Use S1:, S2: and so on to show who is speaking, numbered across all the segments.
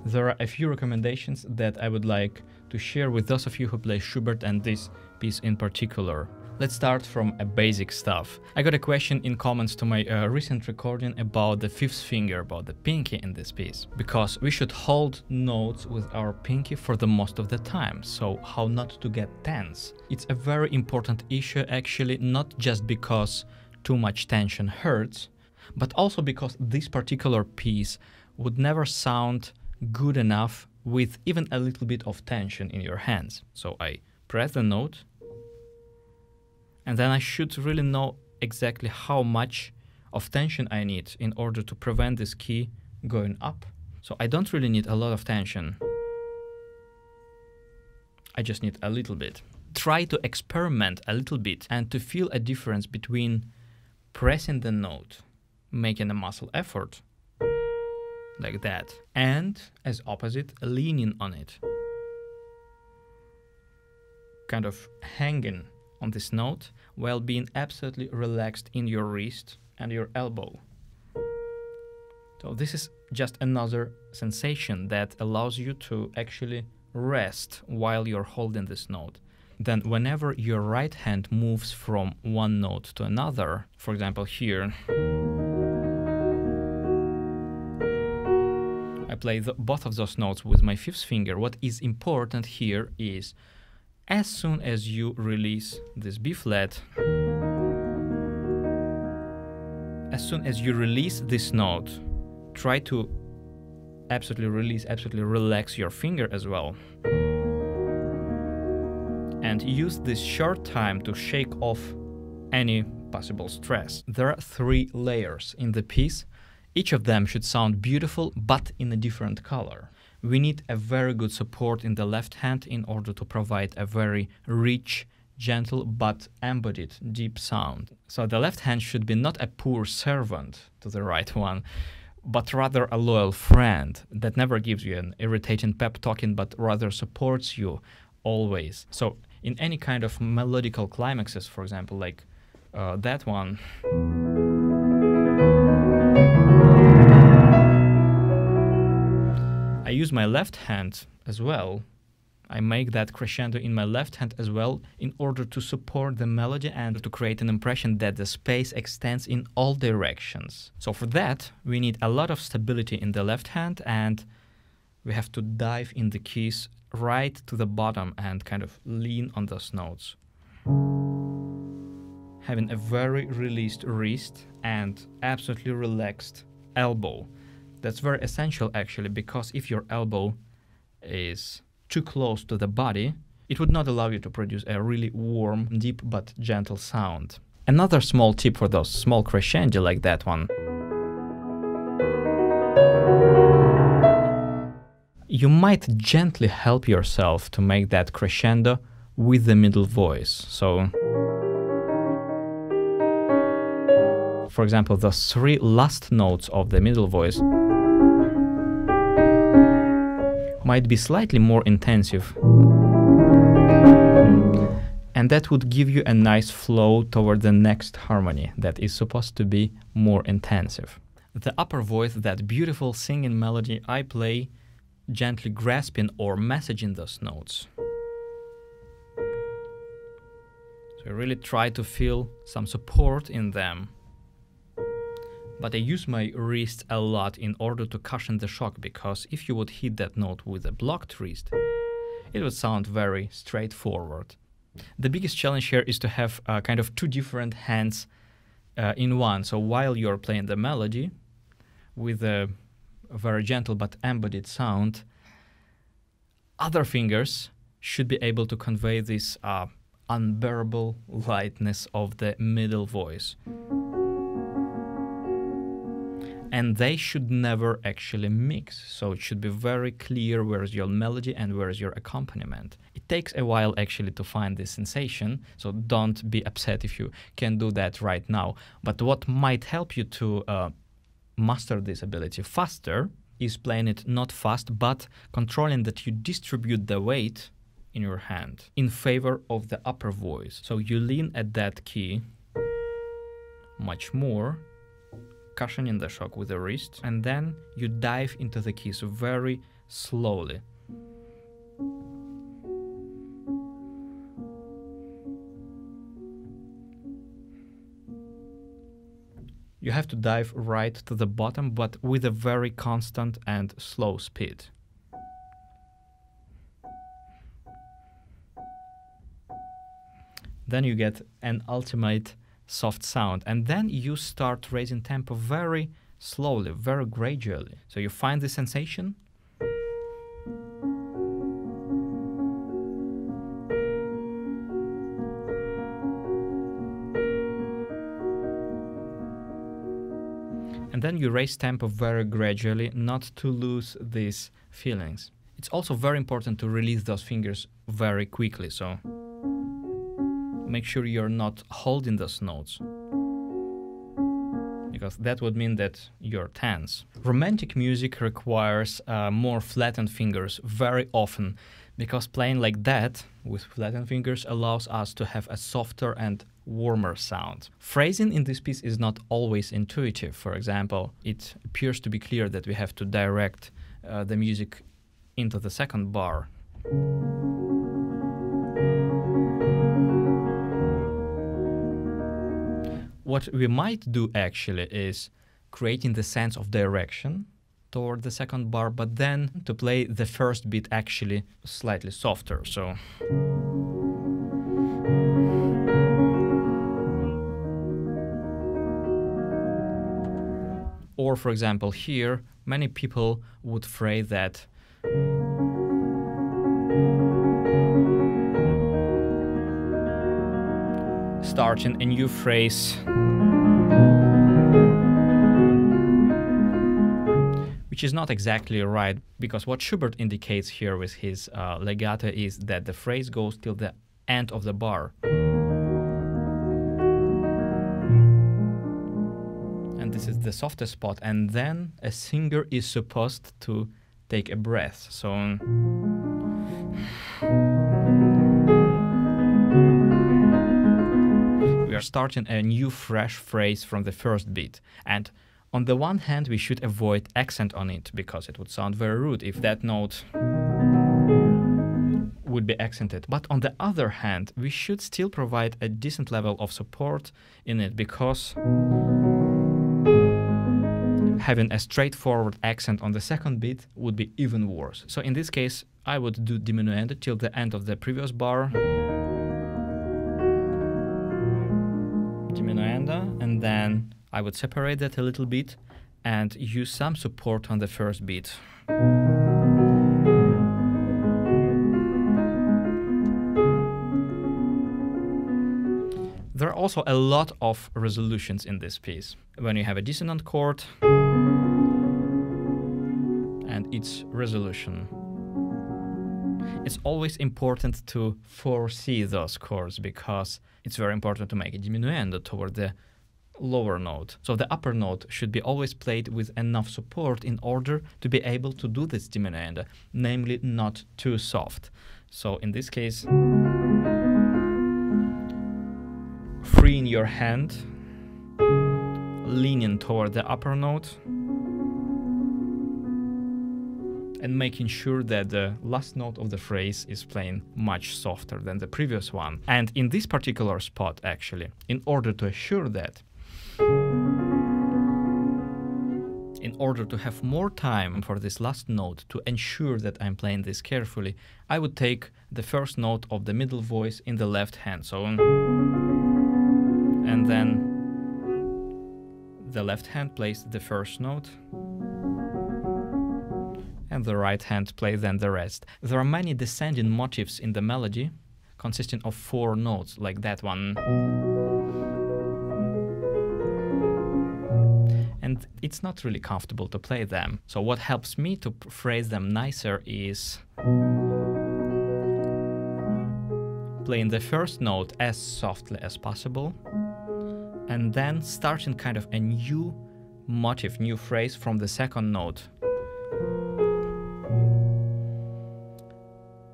S1: there are a few recommendations that I would like to share with those of you who play Schubert and this piece in particular. Let's start from a basic stuff. I got a question in comments to my recent recording about the fifth finger, about the pinky in this piece. Because we should hold notes with our pinky for the most of the time, so how not to get tense. It's a very important issue actually, not just because too much tension hurts, but also because this particular piece would never sound good enough with even a little bit of tension in your hands. So I press the note, and then I should really know exactly how much of tension I need in order to prevent this key going up. So I don't really need a lot of tension. I just need a little bit. Try to experiment a little bit and to feel a difference between pressing the note, making a muscle effort, like that, and as opposite, leaning on it. Kind of hanging on this note while being absolutely relaxed in your wrist and your elbow. So this is just another sensation that allows you to actually rest while you're holding this note. Then whenever your right hand moves from one note to another, for example here, I play both of those notes with my fifth finger. What is important here is as soon as you release this B flat, as soon as you release this note, try to absolutely release, absolutely relax your finger as well. And use this short time to shake off any possible stress. There are 3 layers in the piece. Each of them should sound beautiful, but in a different color. We need a very good support in the left hand in order to provide a very rich, gentle, but embodied, deep sound. So the left hand should be not a poor servant to the right one, but rather a loyal friend that never gives you an irritating pep talking, but rather supports you always. So in any kind of melodical climaxes, for example, like that one, I use my left hand as well. I make that crescendo in my left hand as well in order to support the melody and to create an impression that the space extends in all directions. So for that, we need a lot of stability in the left hand, and we have to dive in the keys right to the bottom and kind of lean on those notes. Having a very released wrist and absolutely relaxed elbow. That's very essential actually, because if your elbow is too close to the body, it would not allow you to produce a really warm, deep but gentle sound. Another small tip for those small crescendi like that one. You might gently help yourself to make that crescendo with the middle voice. So, for example, the 3 last notes of the middle voice might be slightly more intensive, and that would give you a nice flow toward the next harmony that is supposed to be more intensive. The upper voice, that beautiful singing melody, I play gently grasping or messaging those notes. So I really try to feel some support in them. But I use my wrist a lot in order to cushion the shock, because if you would hit that note with a blocked wrist, it would sound very straightforward. The biggest challenge here is to have kind of 2 different hands in one. So while you're playing the melody with a very gentle but embodied sound, other fingers should be able to convey this unbearable lightness of the middle voice. And they should never actually mix, so it should be very clear where is your melody and where is your accompaniment. It takes a while actually to find this sensation, so don't be upset if you can't do that right now. But what might help you to master this ability faster is playing it not fast, but controlling that you distribute the weight in your hand in favor of the upper voice. So you lean at that key much more, cushioning the shock with the wrist, and then you dive into the key. So very slowly. You have to dive right to the bottom, but with a very constant and slow speed. Then you get an ultimate soft sound, and then you start raising tempo very slowly, very gradually. So you find the sensation, and then you raise tempo very gradually, not to lose these feelings. It's also very important to release those fingers very quickly, so make sure you're not holding those notes, because that would mean that you're tense. Romantic music requires more flattened fingers very often, because playing like that with flattened fingers allows us to have a softer and warmer sound. Phrasing in this piece is not always intuitive. For example, it appears to be clear that we have to direct the music into the second bar. What we might do actually is creating the sense of direction toward the second bar, but then to play the first beat actually slightly softer. So or for example here, many people would phrase that starting a new phrase which is not exactly right, because what Schubert indicates here with his legato is that the phrase goes till the end of the bar. And this is the softest spot, and then a singer is supposed to take a breath. So we are starting a new fresh phrase from the first beat, and on the one hand we should avoid accent on it, because it would sound very rude if that note would be accented. But on the other hand, we should still provide a decent level of support in it, because having a straightforward accent on the second beat would be even worse. So in this case, I would do diminuendo till the end of the previous bar. Diminuendo, and then I would separate that a little bit and use some support on the first beat. There are also a lot of resolutions in this piece. When you have a dissonant chord and its resolution, it's always important to foresee those chords, because it's very important to make a diminuendo toward the lower note. So the upper note should be always played with enough support in order to be able to do this diminuendo, namely not too soft. So in this case, freeing your hand, leaning toward the upper note, and making sure that the last note of the phrase is playing much softer than the previous one. And in this particular spot, actually, in order to assure that, in order to have more time for this last note, to ensure that I'm playing this carefully, I would take the first note of the middle voice in the left hand, so, and then the left hand plays the first note, and the right hand plays then the rest. There are many descending motifs in the melody, consisting of 4 notes, like that one. And it's not really comfortable to play them. So what helps me to phrase them nicer is playing the first note as softly as possible, and then starting kind of a new motif, new phrase from the second note.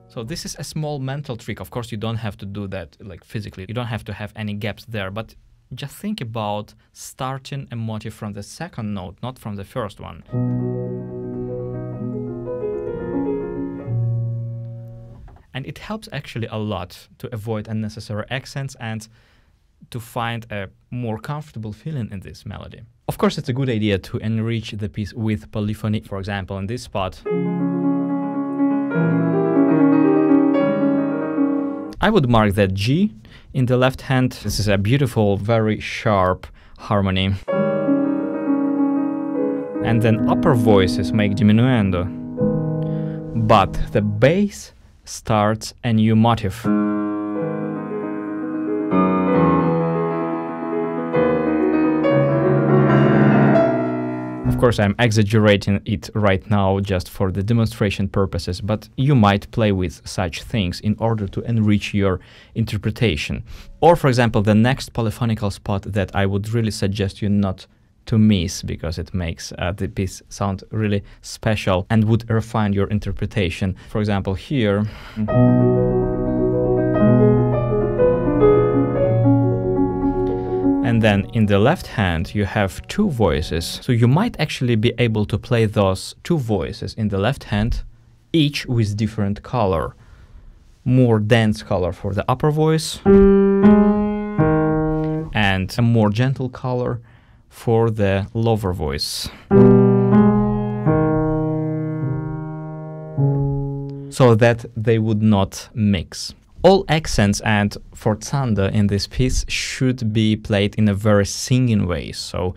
S1: So this is a small mental trick. Of course, you don't have to do that like physically. You don't have to have any gaps there, but just think about starting a motif from the second note, not from the first one. And it helps actually a lot to avoid unnecessary accents and to find a more comfortable feeling in this melody. Of course, it's a good idea to enrich the piece with polyphony. For example, in this spot, I would mark that G in the left hand. This is a beautiful, very sharp harmony. And then upper voices make diminuendo. But the bass starts a new motif. Of course, I'm exaggerating it right now just for the demonstration purposes, but you might play with such things in order to enrich your interpretation. Or, for example, the next polyphonical spot that I would really suggest you not to miss, because it makes the piece sound really special and would refine your interpretation. For example, here. And then in the left hand, you have two voices. So you might actually be able to play those two voices in the left hand, each with different color. More dense color for the upper voice, and a more gentle color for the lower voice. So that they would not mix. All accents and forzando in this piece should be played in a very singing way. So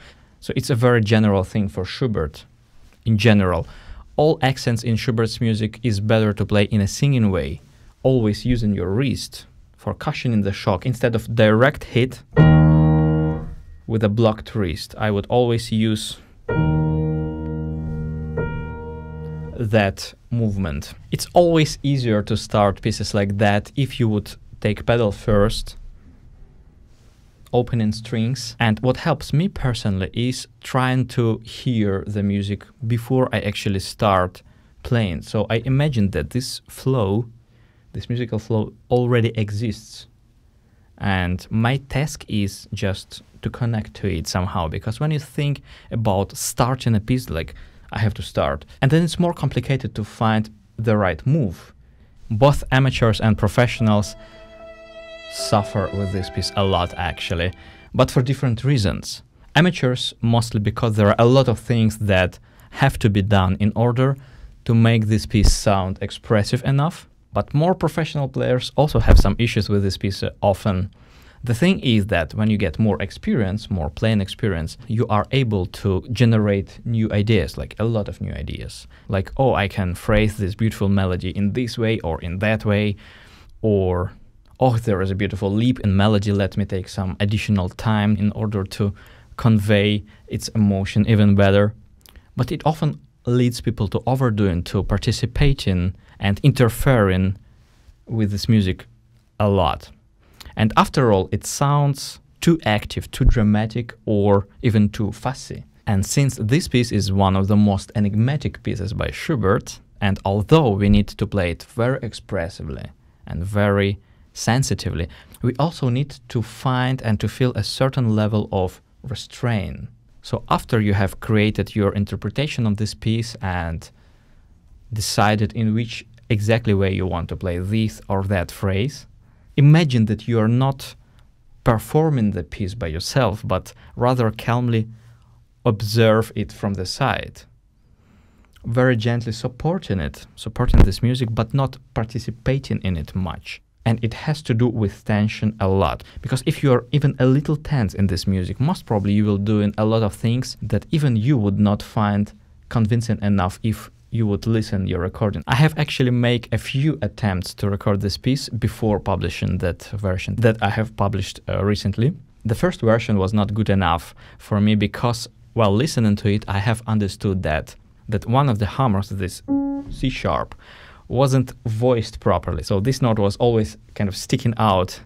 S1: it's a very general thing for Schubert. In general, all accents in Schubert's music is better to play in a singing way, always using your wrist for cushioning the shock instead of direct hit with a blocked wrist. I would always use that movement. It's always easier to start pieces like that if you would take pedal first, opening strings. And what helps me personally is trying to hear the music before I actually start playing. So I imagine that this flow, this musical flow, already exists. And my task is just to connect to it somehow, because when you think about starting a piece, like I have to start, and then it's more complicated to find the right move. Both amateurs and professionals suffer with this piece a lot actually, but for different reasons. Amateurs mostly because there are a lot of things that have to be done in order to make this piece sound expressive enough, but more professional players also have some issues with this piece often. The thing is that when you get more experience, more playing experience, you are able to generate new ideas, like a lot of new ideas. Like, oh, I can phrase this beautiful melody in this way or in that way, or, oh, there is a beautiful leap in melody, let me take some additional time in order to convey its emotion even better. But it often leads people to overdoing, to participating and interfering with this music a lot. And after all, it sounds too active, too dramatic, or even too fussy. And since this piece is one of the most enigmatic pieces by Schubert, and although we need to play it very expressively and very sensitively, we also need to find and to feel a certain level of restraint. So after you have created your interpretation of this piece and decided in which exactly way you want to play this or that phrase, imagine that you are not performing the piece by yourself, but rather calmly observe it from the side. Very gently supporting this music, but not participating in it much. And it has to do with tension a lot. Because if you are even a little tense in this music, most probably you will do a lot of things that even you would not find convincing enough if you would listen your recording. I have actually made a few attempts to record this piece before publishing that version that I have published recently. The first version was not good enough for me because while listening to it, I have understood that one of the hammers, this C sharp, wasn't voiced properly. So this note was always kind of sticking out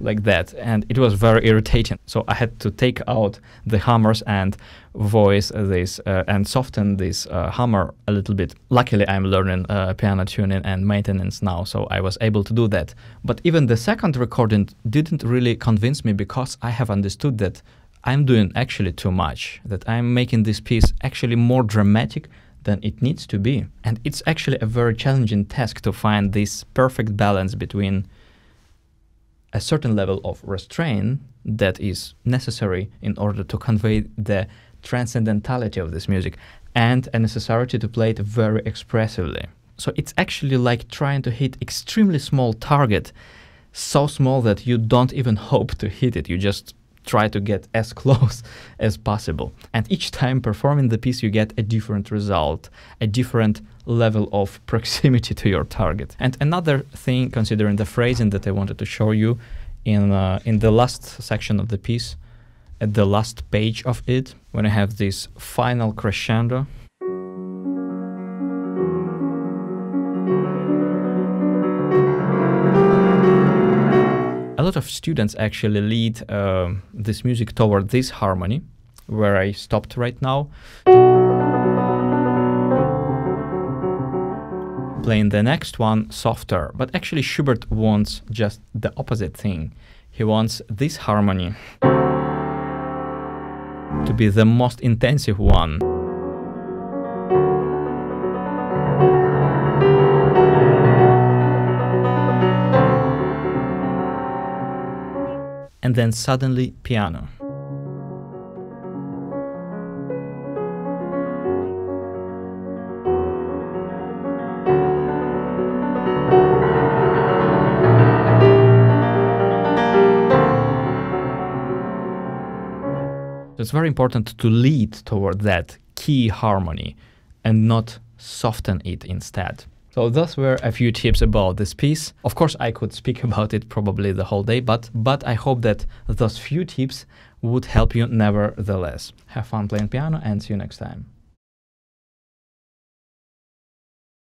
S1: like that, and it was very irritating. So I had to take out the hammers and voice this and soften this hammer a little bit. Luckily, I'm learning piano tuning and maintenance now, so I was able to do that. But even the second recording didn't really convince me because I have understood that I'm doing actually too much, that I'm making this piece actually more dramatic than it needs to be. And it's actually a very challenging task to find this perfect balance between a certain level of restraint that is necessary in order to convey the transcendentality of this music and a necessity to play it very expressively. So it's actually like trying to hit extremely small target, so small that you don't even hope to hit it. You just try to get as close as possible. And each time performing the piece, you get a different result, a different level of proximity to your target. And another thing, considering the phrasing that I wanted to show you in the last section of the piece, at the last page of it, when I have this final crescendo, a lot of students actually lead this music toward this harmony, where I stopped right now, playing the next one softer. But actually Schubert wants just the opposite thing. He wants this harmony to be the most intensive one. And then suddenly piano. So it's very important to lead toward that key harmony and not soften it instead. So those were a few tips about this piece. Of course, I could speak about it probably the whole day, but I hope that those few tips would help you nevertheless. Have fun playing piano and see you next time.